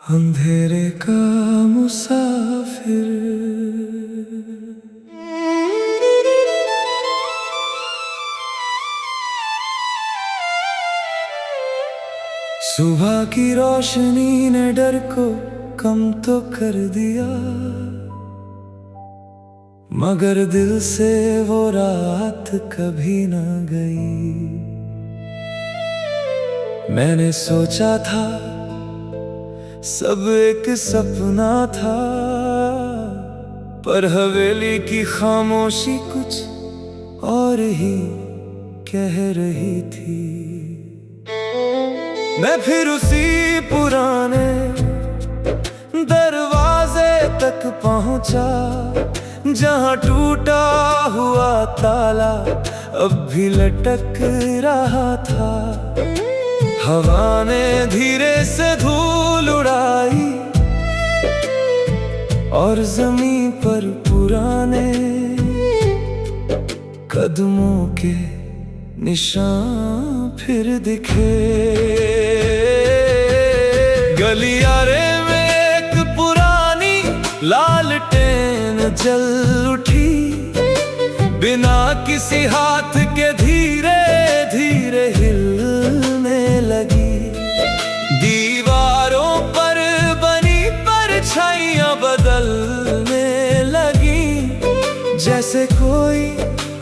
अंधेरे का मुसाफिर। सुबह की रोशनी ने डर को कम तो कर दिया, मगर दिल से वो रात कभी न गई। मैंने सोचा था सब एक सपना था, पर हवेली की खामोशी कुछ और ही कह रही थी। मैं फिर उसी पुराने दरवाजे तक पहुंचा, जहां टूटा हुआ ताला अब भी लटक रहा था। हवा ने धीरे से धूल उड़ाई और जमीन पर पुराने कदमों के निशान फिर दिखे। गलियारे में एक पुरानी लालटेन जल उठी, बिना किसी हाथ के धीरे धीरे हिलने लगी। दीवारों पर बनी परछाइयां बदलने लगी, जैसे कोई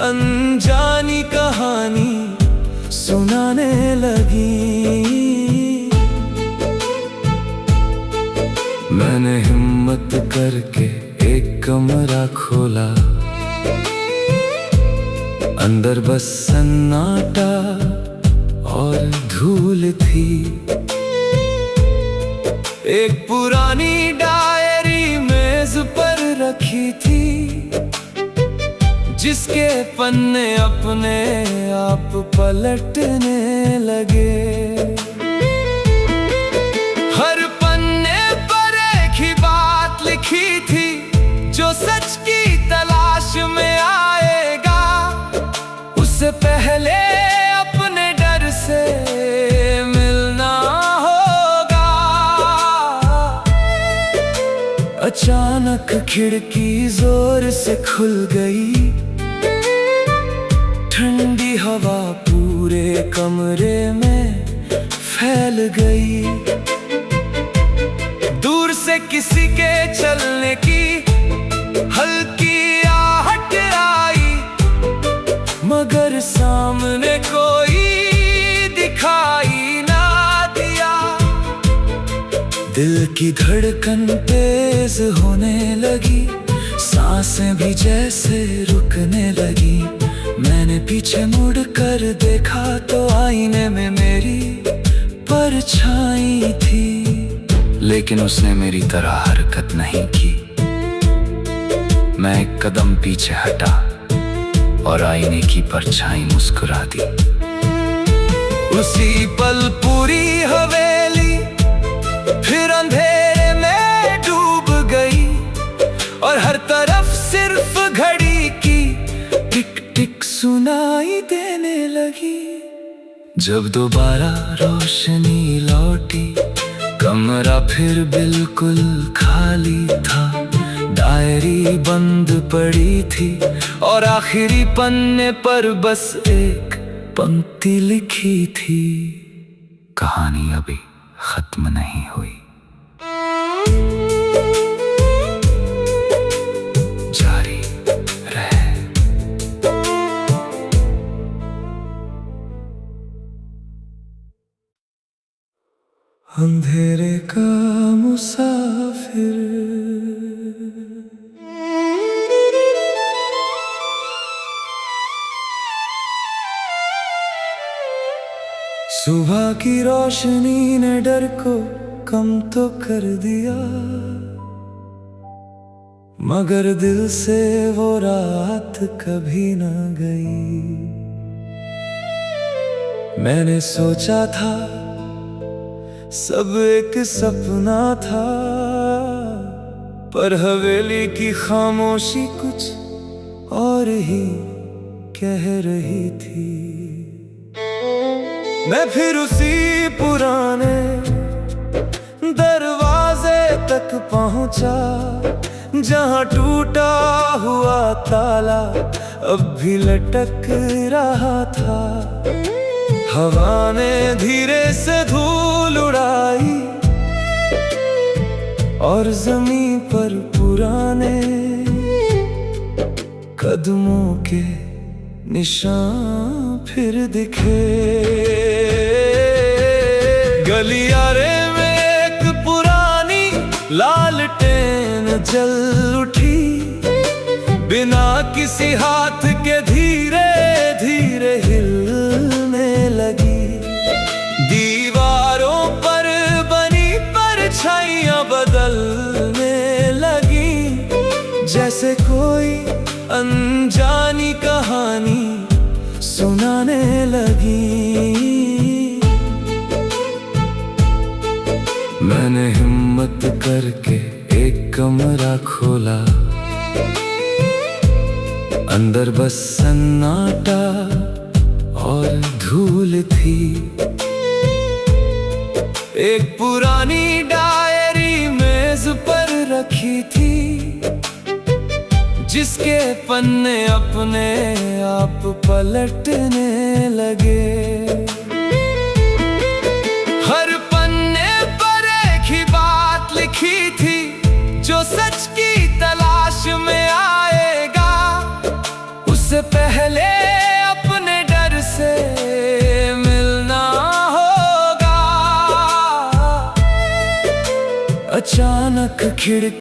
अनजानी कहानी सुनाने लगी। मैंने हिम्मत करके एक कमरा खोला, अंदर बस सन्नाटा और धूल थी। एक पुरानी डायरी मेज पर रखी थी, जिसके पन्ने अपने आप पलटने लगे। हर पन्ने पर एक ही बात लिखी थी, जो सच की तलाश में आएगा उससे पहले अपने डर से मिलना होगा। अचानक खिड़की जोर से खुल गई, ठंडी हवा पूरे कमरे में फैल गई। दूर से किसी के चलने की हल्की आहट आई, मगर सामने कोई दिखाई ना दिया। दिल की धड़कन तेज होने लगी, सांसें भी जैसे रुकने लगी। मैंने पीछे मुड़कर देखा तो आईने में मेरी परछाई थी, लेकिन उसने मेरी तरह हरकत नहीं की। मैं एक कदम पीछे हटा और आईने की परछाई मुस्कुरा दी। उसी पल पूरी हवेली फिर अंधेरे में डूब गई, और हर तरफ सिर्फ घड़ी की टिक टिक सुनाई देने लगी। जब दोबारा रोशनी लौटी, कमरा फिर बिल्कुल खाली था। डायरी बंद पड़ी थी और आखिरी पन्ने पर बस एक पंक्ति लिखी थी, कहानी अभी खत्म नहीं हुई। जारी रहे। अंधेरे का मुसाफिर। सुबह की रोशनी ने डर को कम तो कर दिया, मगर दिल से वो रात कभी न गई। मैंने सोचा था सब एक सपना था, पर हवेली की खामोशी कुछ और ही कह रही थी। मैं फिर उसी पुराने दरवाजे पहुंचा, जहां टूटा हुआ ताला अब भी लटक रहा था। हवा ने धीरे से धूल उड़ाई और जमीन पर पुराने कदमों के निशान फिर दिखे। गलियारे में एक पुरानी लालटेन जल उठी, बिना किसी हाथ के धीरे धीरे हिलने लगी। दीवारों पर बनी परछाइयां बदलने लगी, जैसे कोई अनजानी कहानी सुनाने लगी। मैंने हिम्मत करके एक कमरा खोला, अंदर बस सन्नाटा और धूल थी। एक पुरानी डायरी मेज पर रखी थी, जिसके पन्ने अपने आप पलटने लगे। हर पन्ने पर एक ही बात लिखी थी, जो सच की तलाश में आएगा, उससे पहले अपने डर से मिलना होगा। अचानक खिड़की